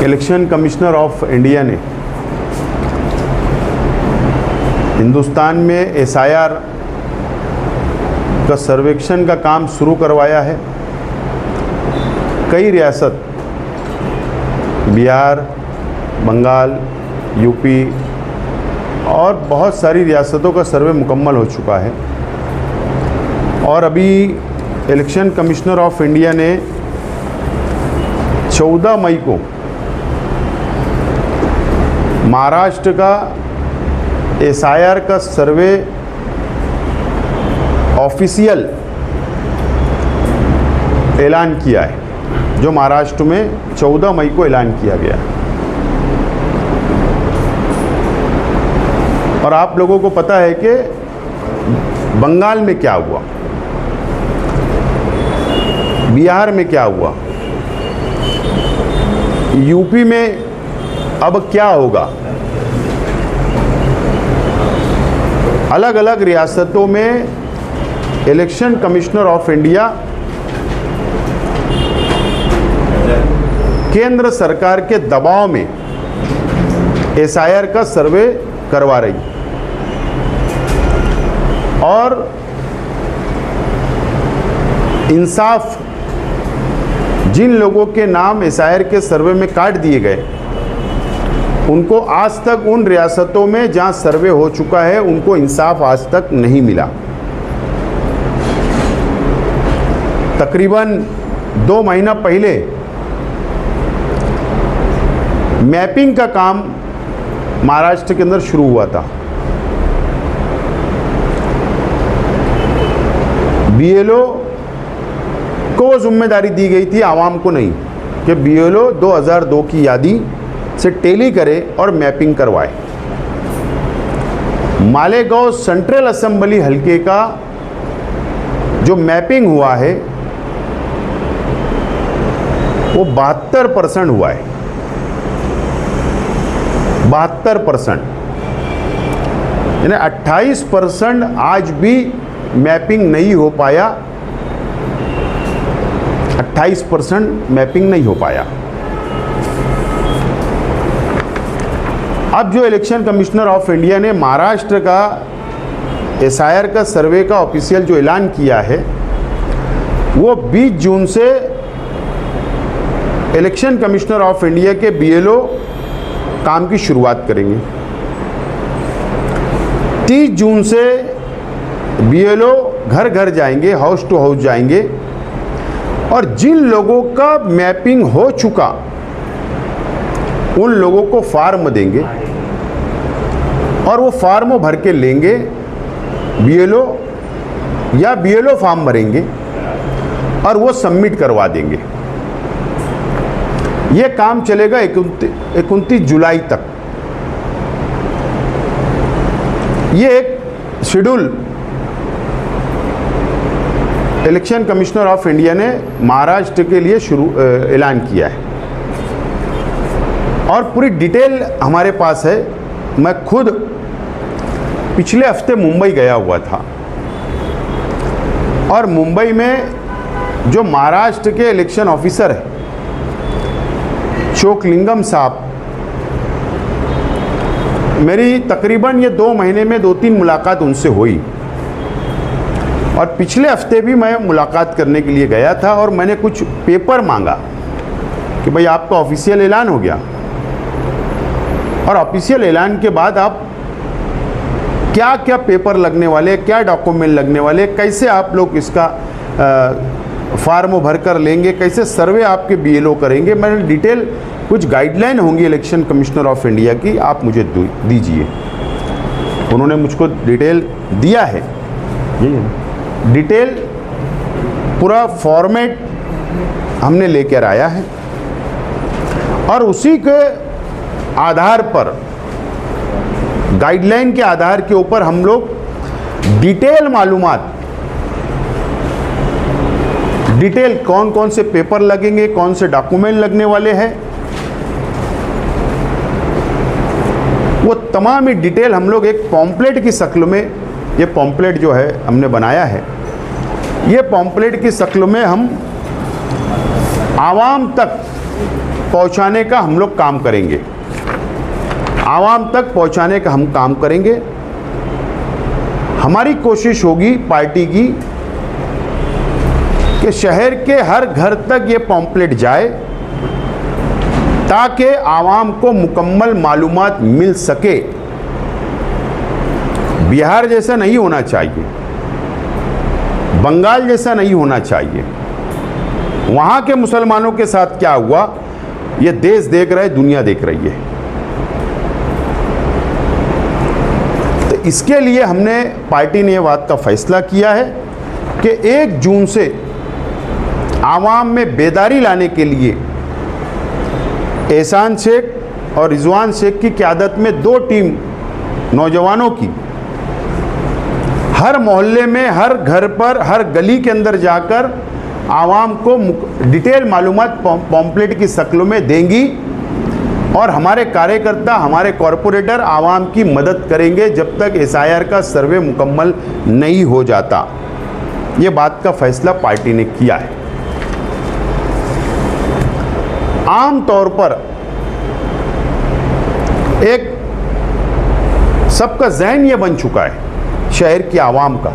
Election commissioner of India ने हिंदुस्तान में SIR का सर्वेक्षण का काम शुरू करवाया है। कई रियासत बिहार, बंगाल, यूपी और बहुत सारी रियासतों का सर्वे मुकम्मल हो चुका है और अभी इलेक्शन कमिश्नर ऑफ इंडिया ने 14 मई को महाराष्ट्र का एसआईआर का सर्वे ऑफिशियल ऐलान किया है, जो महाराष्ट्र में 14 मई को ऐलान किया गया। और आप लोगों को पता है कि बंगाल में क्या हुआ, बिहार में क्या हुआ, यूपी में अब क्या होगा। अलग अलग रियासतों में इलेक्शन कमिश्नर ऑफ इंडिया केंद्र सरकार के दबाव में एसआईआर का सर्वे करवा रही और इंसाफ जिन लोगों के नाम एसआईआर के सर्वे में काट दिए गए, उनको आज तक उन रियासतों में जहां सर्वे हो चुका है उनको इंसाफ आज तक नहीं मिला। तकरीबन 2 महीना पहले मैपिंग का काम महाराष्ट्र के अंदर शुरू हुआ था। बीएलओ को वो जिम्मेदारी दी गई थी, आवाम को नहीं, कि बीएलओ 2002 की यादी से टेली करे और मैपिंग करवाए। मालेगांव सेंट्रल असेंबली हलके का जो मैपिंग हुआ है वो 72% हुआ है। 72%, यानी 28% आज भी मैपिंग नहीं हो पाया। 28% मैपिंग नहीं हो पाया। अब जो इलेक्शन कमिश्नर ऑफ इंडिया ने महाराष्ट्र का एसआईआर का सर्वे का ऑफिशियल जो ऐलान किया है, वो 20 जून से इलेक्शन कमिश्नर ऑफ इंडिया के बीएलओ काम की शुरुआत करेंगे। 30 जून से बीएलओ घर घर जाएंगे, हाउस टू हाउस जाएंगे और जिन लोगों का मैपिंग हो चुका उन लोगों को फार्म देंगे और वो फार्म भर के लेंगे बीएलओ, या बीएलओ फॉर्म भरेंगे और वो सबमिट करवा देंगे। ये काम चलेगा 29 जुलाई तक। ये एक schedule election commissioner of India ने महाराष्ट्र के लिए ऐलान किया है और पूरी डिटेल हमारे पास है। मैं खुद पिछले हफ्ते मुंबई गया हुआ था और मुंबई में जो महाराष्ट्र के इलेक्शन ऑफिसर है चोकलिंगम साहब, मेरी तकरीबन ये 2 महीने में 2-3 मुलाकात उनसे हुई और पिछले हफ्ते भी मैं मुलाकात करने के लिए गया था और मैंने कुछ पेपर मांगा कि भाई आपका ऑफिशियल ऐलान हो गया और ऑफिशियल ऐलान के बाद आप क्या क्या पेपर लगने वाले, क्या डॉक्यूमेंट लगने वाले, कैसे आप लोग इसका फार्म भर कर लेंगे, कैसे सर्वे आपके बीएलओ करेंगे। मैंने डिटेल कुछ गाइडलाइन होंगी इलेक्शन कमिश्नर ऑफ इंडिया की, आप मुझे दीजिए। उन्होंने मुझको डिटेल दिया है, डिटेल पूरा फॉर्मेट हमने लेकर आया है और उसी के आधार पर, गाइडलाइन के आधार के ऊपर हम लोग डिटेल मालूमात, डिटेल कौन कौन से पेपर लगेंगे, कौन से डॉक्यूमेंट लगने वाले हैं, वो तमाम ही डिटेल हम लोग एक पॉम्पलेट की शक्ल में, ये पॉम्पलेट जो है हमने बनाया है, ये पॉम्पलेट की शक्ल में हम आवाम तक पहुंचाने का हम लोग काम करेंगे, आवाम तक पहुंचाने का हम काम करेंगे। हमारी कोशिश होगी पार्टी की कि शहर के हर घर तक ये पॉम्पलेट जाए ताकि आवाम को मुकम्मल मालूमात मिल सके। बिहार जैसा नहीं होना चाहिए, बंगाल जैसा नहीं होना चाहिए। वहाँ के मुसलमानों के साथ क्या हुआ ये देश देख रहा है, दुनिया देख रही है। तो इसके लिए हमने पार्टी ने ये बात का फैसला किया है कि 1 जून से आवाम में बेदारी लाने के लिए एहसान शेख और रिजवान शेख की क़यादत में 2 टीम नौजवानों की हर मोहल्ले में, हर घर पर, हर गली के अंदर जाकर आवाम को डिटेल मालूमात पॉम्पलेट की शक्ल में देंगी और हमारे कार्यकर्ता, हमारे कॉरपोरेटर आवाम की मदद करेंगे जब तक SIR का सर्वे मुकम्मल नहीं हो जाता। ये बात का फैसला पार्टी ने किया है। आम तौर पर एक सबका ज़हन ये बन चुका है शहर की आवाम का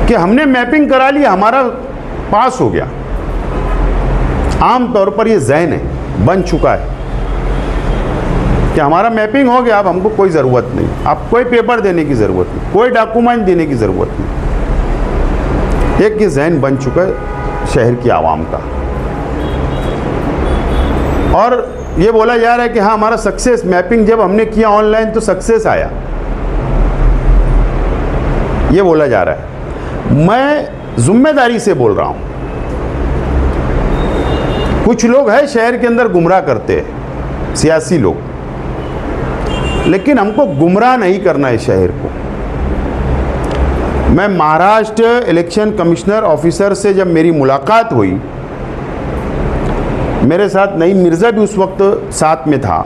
कि हमने मैपिंग करा ली, हमारा पास हो गया। आम तौर पर ये ज़हन है, बन चुका है कि हमारा मैपिंग हो गया, अब हमको कोई ज़रूरत नहीं, अब कोई पेपर देने की ज़रूरत नहीं, कोई डॉक्यूमेंट देने की ज़रूरत नहीं। एक ये ज़हन बन चुका है शहर की आवाम का। और ये बोला जा रहा है कि हाँ हमारा सक्सेस, मैपिंग जब हमने किया ऑनलाइन तो सक्सेस आया, ये बोला जा रहा है। मैं जिम्मेदारी से बोल रहा हूँ, कुछ लोग हैं शहर के अंदर गुमराह करते हैं, सियासी लोग, लेकिन हमको गुमराह नहीं करना है शहर को। मैं महाराष्ट्र इलेक्शन कमिश्नर ऑफिसर से जब मेरी मुलाकात हुई, मेरे साथ नईम मिर्ज़ा भी उस वक्त साथ में था,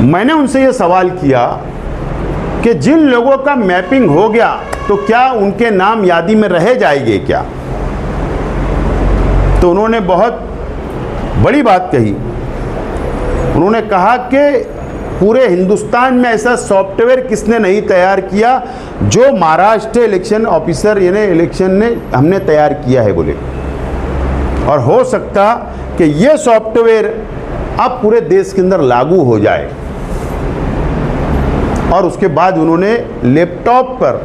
मैंने उनसे ये सवाल किया कि जिन लोगों का मैपिंग हो गया तो क्या उनके नाम यादी में रह जाएंगे क्या? तो उन्होंने बहुत बड़ी बात कही। उन्होंने कहा कि पूरे हिंदुस्तान में ऐसा सॉफ्टवेयर किसने नहीं तैयार किया जो महाराष्ट्र इलेक्शन ऑफिसर यानी इलेक्शन ने हमने तैयार किया है बोले। और हो सकता कि ये सॉफ्टवेयर अब पूरे देश के अंदर लागू हो जाए। और उसके बाद उन्होंने लैपटॉप पर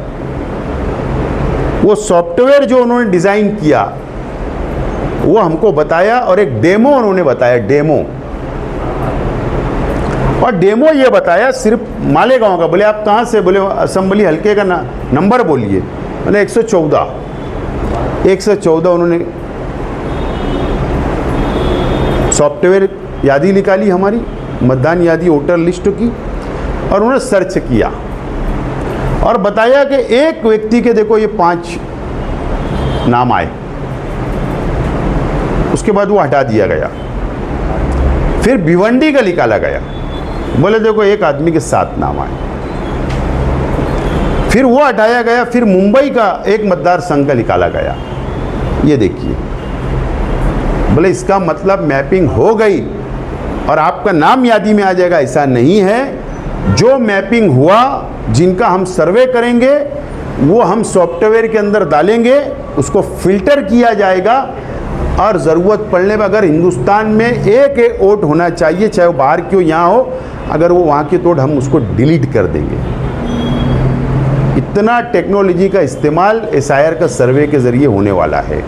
वो सॉफ्टवेयर जो उन्होंने डिज़ाइन किया वो हमको बताया और एक डेमो उन्होंने बताया, डेमो। और डेमो ये बताया सिर्फ मालेगांव का। बोले आप कहाँ से? बोले असम्बली हल्के का नंबर बोलिए। मैंने 114 उन्होंने सॉफ्टवेयर यादी निकाली हमारी, मतदान यादी वोटर लिस्ट की, और उन्होंने सर्च किया और बताया कि एक व्यक्ति के देखो ये 5 नाम आए। उसके बाद वो हटा दिया गया। फिर भिवंडी का निकाला गया, बोले देखो एक आदमी के 7 नाम आए। फिर वो हटाया गया। फिर मुंबई का एक मतदार संघ का निकाला गया। ये देखिए, बोले इसका मतलब मैपिंग हो गई और आपका नाम यादी में आ जाएगा। ऐसा नहीं है। जो मैपिंग हुआ, जिनका हम सर्वे करेंगे, वो हम सॉफ्टवेयर के अंदर डालेंगे, उसको फिल्टर किया जाएगा और ज़रूरत पड़ने पर अगर हिंदुस्तान में एक वोट होना चाहिए, चाहे वो बाहर क्यों यहाँ हो, अगर वो वहाँ की तो हम उसको डिलीट कर देंगे। इतना टेक्नोलॉजी का इस्तेमाल SIR का सर्वे के ज़रिए होने वाला है।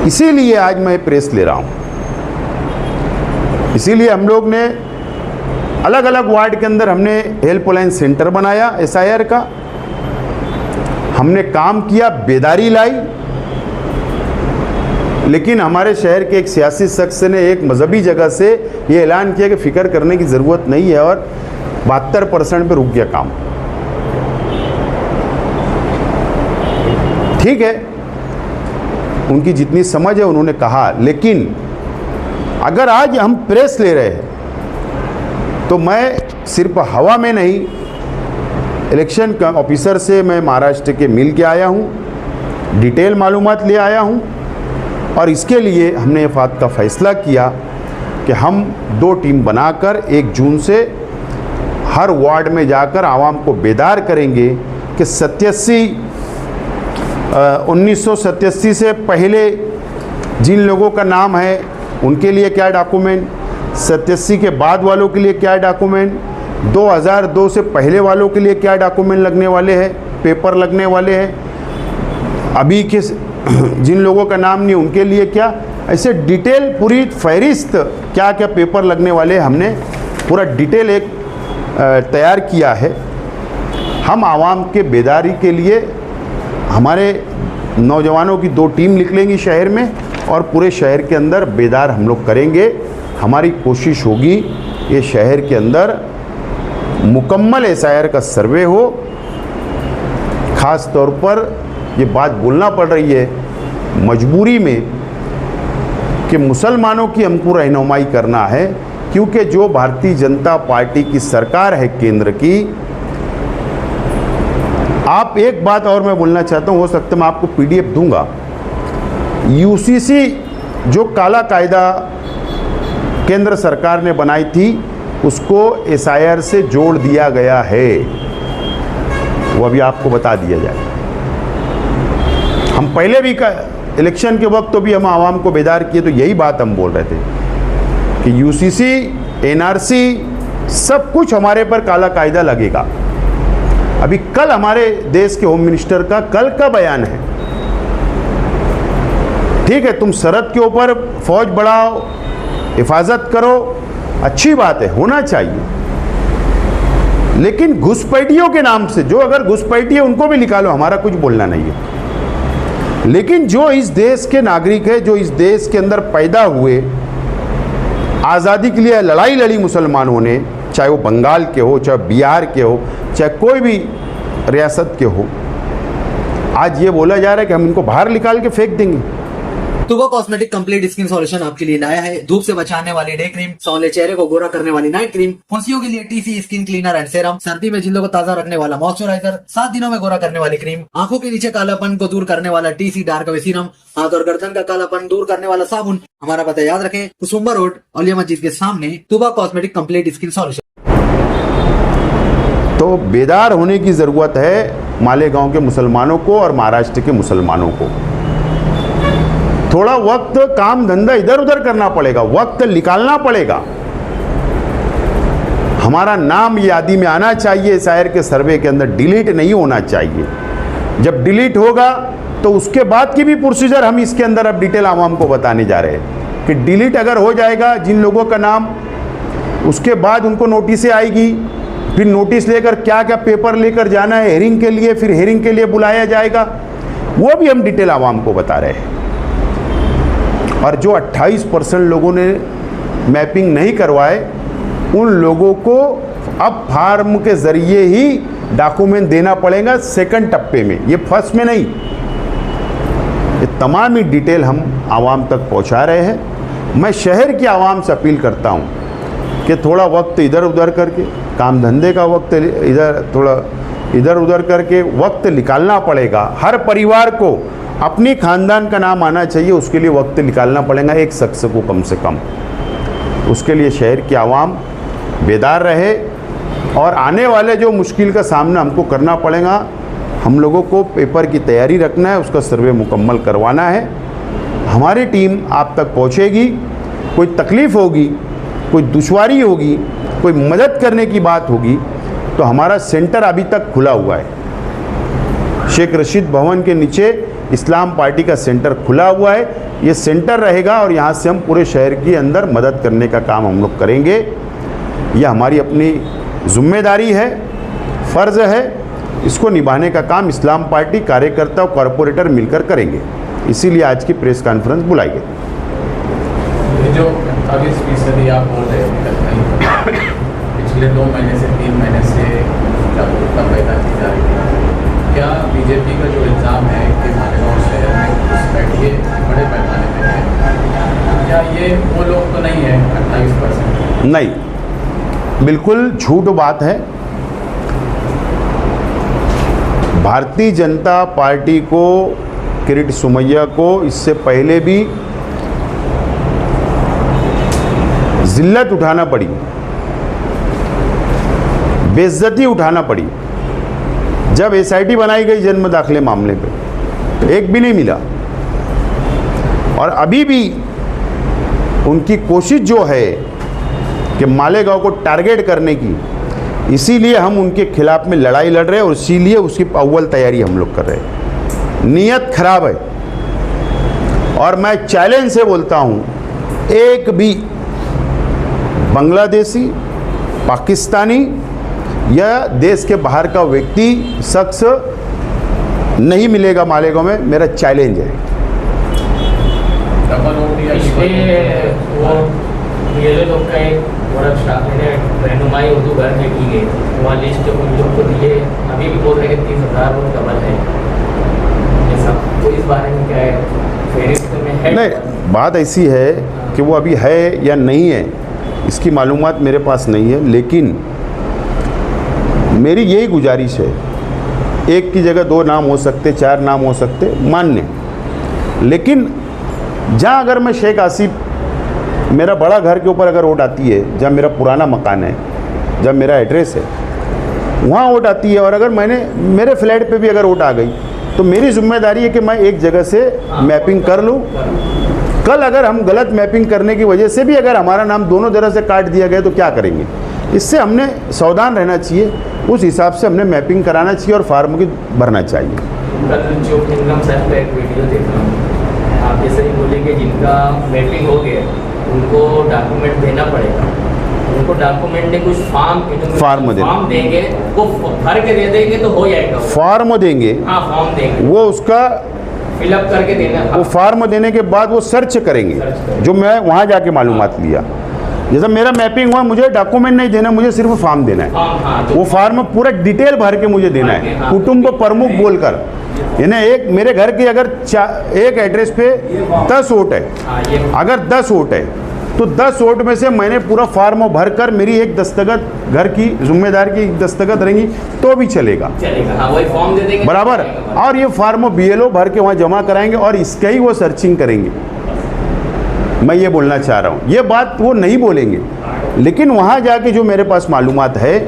इसीलिए आज मैं प्रेस ले रहा हूँ। इसीलिए हम लोग ने अलग अलग वार्ड के अंदर हमने हेल्पलाइन सेंटर बनाया SIR का। हमने काम किया, बेदारी लाई। लेकिन हमारे शहर के एक सियासी शख्स ने एक मजहबी जगह से ये ऐलान किया कि फ़िक्र करने की ज़रूरत नहीं है और 72% पे रुक गया काम। ठीक है, उनकी जितनी समझ है उन्होंने कहा, लेकिन अगर आज हम प्रेस ले रहे हैं तो मैं सिर्फ हवा में नहीं, इलेक्शन ऑफिसर से मैं महाराष्ट्र के मिल के आया हूँ, डिटेल मालूमात ले आया हूँ और इसके लिए हमने ये बात का फैसला किया कि हम 2 टीम बनाकर 1 जून से हर वार्ड में जाकर आवाम को बेदार करेंगे कि 1987 से पहले जिन लोगों का नाम है उनके लिए क्या डॉक्यूमेंट, 87 के बाद वालों के लिए क्या डॉक्यूमेंट, 2002 से पहले वालों के लिए क्या डॉक्यूमेंट लगने वाले हैं, पेपर लगने वाले हैं, अभी के जिन लोगों का नाम नहीं उनके लिए क्या, ऐसे डिटेल पूरी फहरिस्त क्या क्या पेपर लगने वाले हमने पूरा डिटेल एक तैयार किया है। हम आवाम के बेदारी के लिए हमारे नौजवानों की 2 टीम निकलेंगी शहर में और पूरे शहर के अंदर बेदार हम लोग करेंगे। हमारी कोशिश होगी ये शहर के अंदर मुकम्मल SIR का सर्वे हो। ख़ास तौर पर ये बात बोलना पड़ रही है मजबूरी में कि मुसलमानों की हमको रहनुमाई करना है, क्योंकि जो भारतीय जनता पार्टी की सरकार है केंद्र की। आप एक बात और मैं बोलना चाहता हूँ, हो सकता है मैं आपको PDF दूंगा। UCC जो काला कायदा केंद्र सरकार ने बनाई थी उसको SIR से जोड़ दिया गया है, वो अभी आपको बता दिया जाए। हम पहले भी इलेक्शन के वक्त तो भी हम आवाम को बेदार किए तो यही बात हम बोल रहे थे कि UCC NRC सब कुछ हमारे पर काला कायदा लगेगा। अभी कल हमारे देश के होम मिनिस्टर का कल का बयान है, ठीक है तुम सरहद के ऊपर फौज बढ़ाओ, हिफाजत करो, अच्छी बात है, होना चाहिए, लेकिन घुसपैठियों के नाम से जो अगर घुसपैठी है उनको भी निकालो, हमारा कुछ बोलना नहीं है। लेकिन जो इस देश के नागरिक है, जो इस देश के अंदर पैदा हुए, आज़ादी के लिए लड़ाई लड़ी मुसलमानों ने, चाहे वो बंगाल के हो, चाहे बिहार के हो, चाहे कोई भी रियासत के हो, आज ये बोला जा रहा है कि हम इनको बाहर निकाल के फेंक देंगे। Tuba cosmetic complete skin solution आपके लिए नया है। धूप से बचाने वाली डे क्रीम, सौंले चेहरे को गोरा करने वाली नाइट क्रीम, फुंसियों के लिए TC skin cleaner and serum, सर्दी में जिल्दों को ताजा रखने वाला मॉइस्चराइजर, 7 दिनों में गोरा करने वाली क्रीम, आंखों के नीचे कालापन को दूर करने वाला TC डार्क वे सीरम, हाथ और गर्दन का कालापन दूर करने वाला साबुन। हमारा पता याद रखें, कुसुम्बा रोड, औलिया मस्जिद के सामने, Tuba cosmetic complete skin solution. तो बेदार होने की ज़रूरत है मालेगांव के मुसलमानों को और महाराष्ट्र के मुसलमानों को। थोड़ा वक्त काम धंधा इधर उधर करना पड़ेगा, वक्त निकालना पड़ेगा। हमारा नाम यादी में आना चाहिए, SIR के सर्वे के अंदर डिलीट नहीं होना चाहिए। जब डिलीट होगा तो उसके बाद की भी प्रोसीजर हम इसके अंदर अब डिटेल आवाम को बताने जा रहे हैं कि डिलीट अगर हो जाएगा जिन लोगों का नाम, उसके बाद उनको नोटिस आएगी, फिर नोटिस लेकर क्या क्या पेपर लेकर जाना है हेयरिंग के लिए, फिर हेयरिंग के लिए बुलाया जाएगा, वो भी हम डिटेल आवाम को बता रहे हैं। और जो 28% लोगों ने मैपिंग नहीं करवाए उन लोगों को अब फार्म के ज़रिए ही डॉक्यूमेंट देना पड़ेगा सेकंड टप्पे में, ये फर्स्ट में नहीं। ये तमाम ही डिटेल हम आवाम तक पहुंचा रहे हैं। मैं शहर की आवाम से अपील करता हूं कि थोड़ा वक्त इधर उधर करके, काम धंधे का वक्त थोड़ा इधर उधर करके वक्त निकालना पड़ेगा। हर परिवार को अपनी ख़ानदान का नाम आना चाहिए, उसके लिए वक्त निकालना पड़ेगा एक शख्स को कम से कम। उसके लिए शहर की आवाम बेदार रहे और आने वाले जो मुश्किल का सामना हमको करना पड़ेगा, हम लोगों को पेपर की तैयारी रखना है, उसका सर्वे मुकम्मल करवाना है। हमारी टीम आप तक पहुंचेगी, कोई तकलीफ़ होगी, कोई दुश्वारी होगी, कोई मदद करने की बात होगी तो हमारा सेंटर अभी तक खुला हुआ है। शेख रशीद भवन के नीचे इस्लाम पार्टी का सेंटर खुला हुआ है, ये सेंटर रहेगा और यहाँ से हम पूरे शहर के अंदर मदद करने का काम हम लोग करेंगे। यह हमारी अपनी जिम्मेदारी है, फ़र्ज़ है, इसको निभाने का काम इस्लाम पार्टी कार्यकर्ता और कॉरपोरेटर मिलकर करेंगे। इसीलिए आज की प्रेस कॉन्फ्रेंस बुलाई गई। जो 28% आप बोल रहे हैं पिछले 2 महीने से 3 महीने से जागरूकता पैदा की जा रही है, क्या बीजेपी का जो इल्ज़ाम है कि मालेगांव शहर में घुसपैठिए बड़े पैमाने पे है, क्या ये वो लोग तो नहीं है 28%? नहीं, बिल्कुल झूठ बात है। भारतीय जनता पार्टी को, किरीट सोमैया को इससे पहले भी जिल्लत उठाना पड़ी, बेइज्जती उठाना पड़ी। जब एसआईटी बनाई गई जन्म दाखिले मामले पे, एक भी नहीं मिला। और अभी भी उनकी कोशिश जो है कि मालेगांव को टारगेट करने की, इसीलिए हम उनके खिलाफ में लड़ाई लड़ रहे हैं और इसीलिए उसकी अव्वल तैयारी हम लोग कर रहे हैं। नीयत खराब है और मैं चैलेंज से बोलता हूं, एक भी बांग्लादेशी, पाकिस्तानी या देश के बाहर का व्यक्ति, शख्स नहीं मिलेगा मालेगांव में, मेरा चैलेंज है। डबल वोट या वो ये लोग का एक रहनुमाई उर्दू घर में की गई, वहाँ लिस्ट उन लोग को दिए, अभी भी बोल रहे हैं 30,000 वोट डबल है। ये सब तो इस बारे में क्या है, फेरिस्त में है? नहीं, बात ऐसी है कि वो अभी है या नहीं है इसकी मालूमात मेरे पास नहीं है, लेकिन मेरी यही गुजारिश है, एक की जगह 2 नाम हो सकते, 4 नाम हो सकते, मान्य। लेकिन जहाँ अगर मैं शेख आसिफ, मेरा बड़ा घर के ऊपर अगर वोट आती है, जहाँ मेरा पुराना मकान है, जहाँ मेरा एड्रेस है, वहाँ वोट आती है, और अगर मेरे फ्लैट पे भी अगर वोट आ गई, तो मेरी जिम्मेदारी है कि मैं एक जगह से मैपिंग कर लूँ। कल अगर हम गलत मैपिंग करने की वजह से भी अगर हमारा नाम दोनों तरह से काट दिया गया तो क्या करेंगे? इससे हमने सावधान रहना चाहिए, उस हिसाब से हमने मैपिंग कराना चाहिए और फार्म की भरना चाहिए। कल जो निगम साहब का एक वीडियो देख रहा हूँ, आप जैसे ही बोले कि जिनका मैपिंग हो गया उनको डॉक्यूमेंट देना पड़ेगा, उनको डॉक्यूमेंट ने कुछ फॉर्म देंगे, वो भर के दे देंगे तो हो जाएगा। फॉर्म देंगे, हाँ फॉर्म देंगे, वो उसका फिलअप करके देना। वो फॉर्म देने के बाद वो सर्च करेंगे, जो मैं वहाँ जाके मालूमात लिया। जैसे मेरा मैपिंग हुआ, मुझे डॉक्यूमेंट नहीं देना, मुझे सिर्फ फॉर्म देना है। वो फॉर्म पूरा डिटेल भर के मुझे देना है, कुटुंब प्रमुख बोलकर। यानी एक मेरे घर के अगर एक एड्रेस पे 10 वोट है, अगर 10 वोट है तो 10 वोट में से मैंने पूरा फॉर्म भरकर, मेरी एक दस्तखत, घर की जिम्मेदार की एक दस्तखत रहेंगी तो भी चलेगा, वही फॉर्म दे देंगे बराबर। और ये फॉर्म BLO भर के वहाँ जमा कराएंगे और इसका ही वो सर्चिंग करेंगे। मैं ये बोलना चाह रहा हूँ, ये बात वो नहीं बोलेंगे, लेकिन वहाँ जाके जो मेरे पास मालूमात है,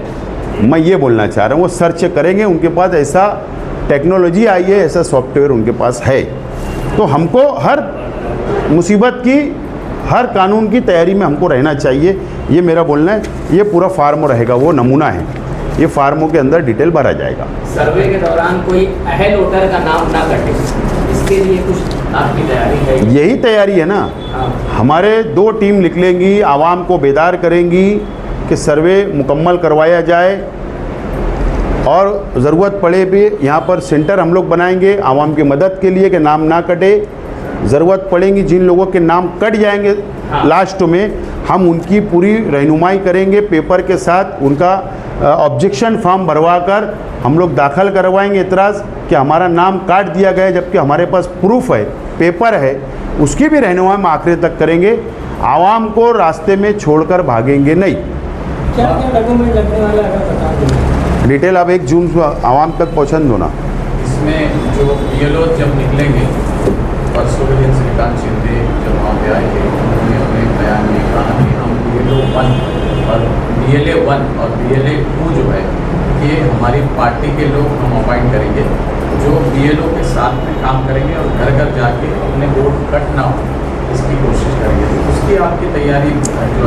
मैं ये बोलना चाह रहा हूँ, वो सर्च करेंगे। उनके पास ऐसा टेक्नोलॉजी आई है, ऐसा सॉफ्टवेयर उनके पास है। तो हमको हर मुसीबत की, हर कानून की तैयारी में हमको रहना चाहिए, ये मेरा बोलना है। ये पूरा फार्म रहेगा, वो नमूना है, ये फार्मों के अंदर डिटेल भरा जाएगा। सर्वे के दौरान कोई अहल वोटर का नाम ना कटे, इसके लिए कुछ आपकी तैयारी है? यही तैयारी है ना। हमारे 2 टीम निकलेंगी, आवाम को बेदार करेंगी कि सर्वे मुकम्मल करवाया जाए, और ज़रूरत पड़े भी यहाँ पर सेंटर हम लोग बनाएंगे आवाम की मदद के लिए कि नाम ना कटे। ज़रूरत पड़ेगी जिन लोगों के नाम कट जाएंगे लास्ट में, हम उनकी पूरी रहनुमाई करेंगे पेपर के साथ। उनका ऑब्जेक्शन फॉर्म भरवा कर हम लोग दाखिल करवाएंगे एतराज़ कि हमारा नाम काट दिया गया, जबकि हमारे पास प्रूफ है, पेपर है, उसकी भी रहनुमाई हम आखिरी तक करेंगे। आवाम को रास्ते में छोड़कर भागेंगे नहीं। क्या डॉक्यूमेंट लगने वाला है बता दीजिए। डिटेल अब 1 जून को आवाम तक पहुँचा दो ना। इसमें जो BLO जब निकलेंगे, परसों के दिन श्रीकांत शिंदे जब वहाँ पे आए थे, उन्होंने अपने बयान में कहा कि हम BLO 1 और BLA 1 और BLA 2 जो है, ये हमारी पार्टी के लोग हम अपॉइंट करेंगे, जो BLO के साथ में काम करेंगे और घर घर जाके अपने वोट कट ना हो इसकी कोशिश करेंगे। तो उसकी आपकी तैयारी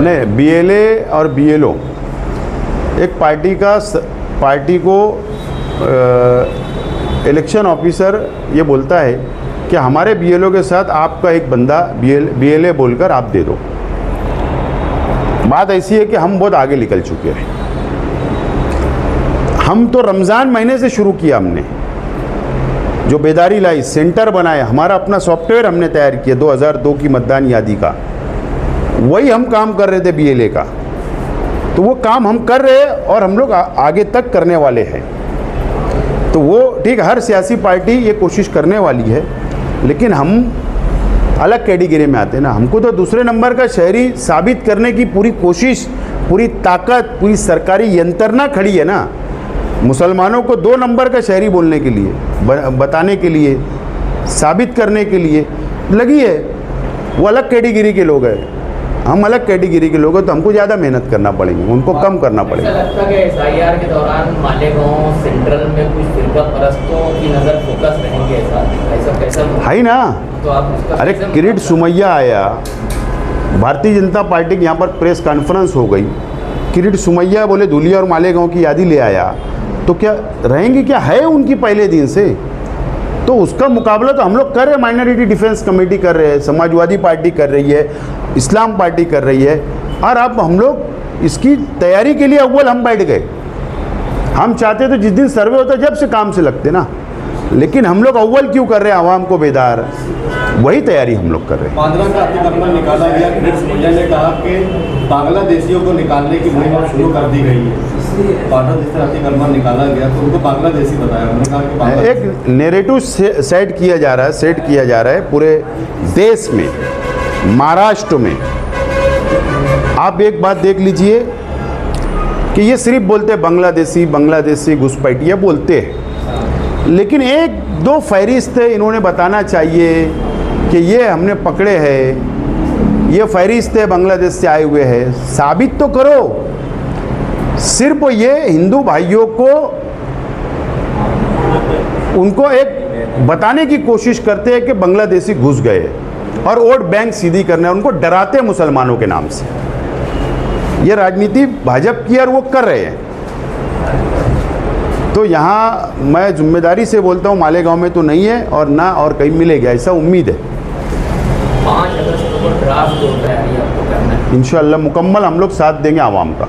नहीं, BLA और BLO एक पार्टी को इलेक्शन ऑफिसर ये बोलता है कि हमारे BLO के साथ आपका एक बंदा BLA बोलकर आप दे दो। बात ऐसी है कि हम बहुत आगे निकल चुके हैं। हम तो रमज़ान महीने से शुरू किया, हमने जो बेदारी लाई, सेंटर बनाया, हमारा अपना सॉफ्टवेयर हमने तैयार किया 2002 की मतदान यादी का, वही हम काम कर रहे थे BLA का। तो वो काम हम कर रहे हैं और हम लोग आगे तक करने वाले हैं। तो वो ठीक, हर सियासी पार्टी ये कोशिश करने वाली है, लेकिन हम अलग कैटेगरी में आते हैं ना। हमको तो दूसरे नंबर का शहरी साबित करने की पूरी कोशिश, पूरी ताकत, पूरी सरकारी यंत्रणा खड़ी है ना। मुसलमानों को 2 नंबर का शहरी बोलने के लिए, बताने के लिए, साबित करने के लिए लगी है। वो अलग कैटेगरी के लोग हैं, हम अलग कैटेगरी के लोग हैं, तो हमको ज़्यादा मेहनत करना पड़ेगी, उनको कम करना ऐसा पड़ेगा। लगता है कि SIR के दौरान मालेगांव सेंट्रल में कुछ फिरका परस्तों की नज़र फोकस रहेंगे, ऐसा कैसा है ही ना। तो आप उसका अरे कैसे किरीट मतलब- सुमैया आया, भारतीय जनता पार्टी की यहाँ पर प्रेस कॉन्फ्रेंस हो गई, किरीट सुमैया बोले धुलिया और मालेगांव की यादी ले आया, तो क्या रहेंगी, क्या है उनकी पहले दिन से। तो उसका मुकाबला तो हम लोग कर रहे हैं, माइनॉरिटी डिफेंस कमेटी कर रहे हैं, समाजवादी पार्टी कर रही है, इस्लाम पार्टी कर रही है, और अब हम लोग इसकी तैयारी के लिए अव्वल हम बैठ गए। हम चाहते तो जिस दिन सर्वे होता जब से काम से लगते ना, लेकिन हम लोग अव्वल क्यों कर रहे हैं, आवाम को बेदार, वही तैयारी हम लोग कर रहे हैं। पांद्रा का अतिक्रमण निकाला गया, किरीट सुमैया ने कहा कि बांग्लादेशियों को निकालने की मुहिम शुरू कर दी गई है। पांद्रा जिस तरह अतिक्रमण निकाला गया तो उनको बांग्लादेशी बताया, उन्होंने कहा कि बांग्लादेशी। एक नेरेटिव सेट किया जा रहा है पूरे देश में, महाराष्ट्र में। आप एक बात देख लीजिए कि ये सिर्फ बोलते हैं बांग्लादेशी घुसपैठिया बोलते हैं, लेकिन 1-2 फहरिस्त इन्होंने बताना चाहिए कि ये हमने पकड़े हैं, ये फहरिस्त है बांग्लादेश से आए हुए हैं, साबित तो करो। सिर्फ ये हिंदू भाइयों को उनको एक बताने की कोशिश करते हैं कि बांग्लादेशी घुस गए और वोट बैंक सीधी करना है, उनको डराते हैं मुसलमानों के नाम से। ये राजनीति भाजपा की और वो कर रहे हैं। तो यहाँ मैं जिम्मेदारी से बोलता हूँ, मालेगांव में तो नहीं है और ना और कहीं मिलेगा, ऐसा उम्मीद है। 5 अगस्त को ड्राफ्ट जो तैयारी आपको करना है, इंशाअल्लाह मुकम्मल हम लोग साथ देंगे आवाम का।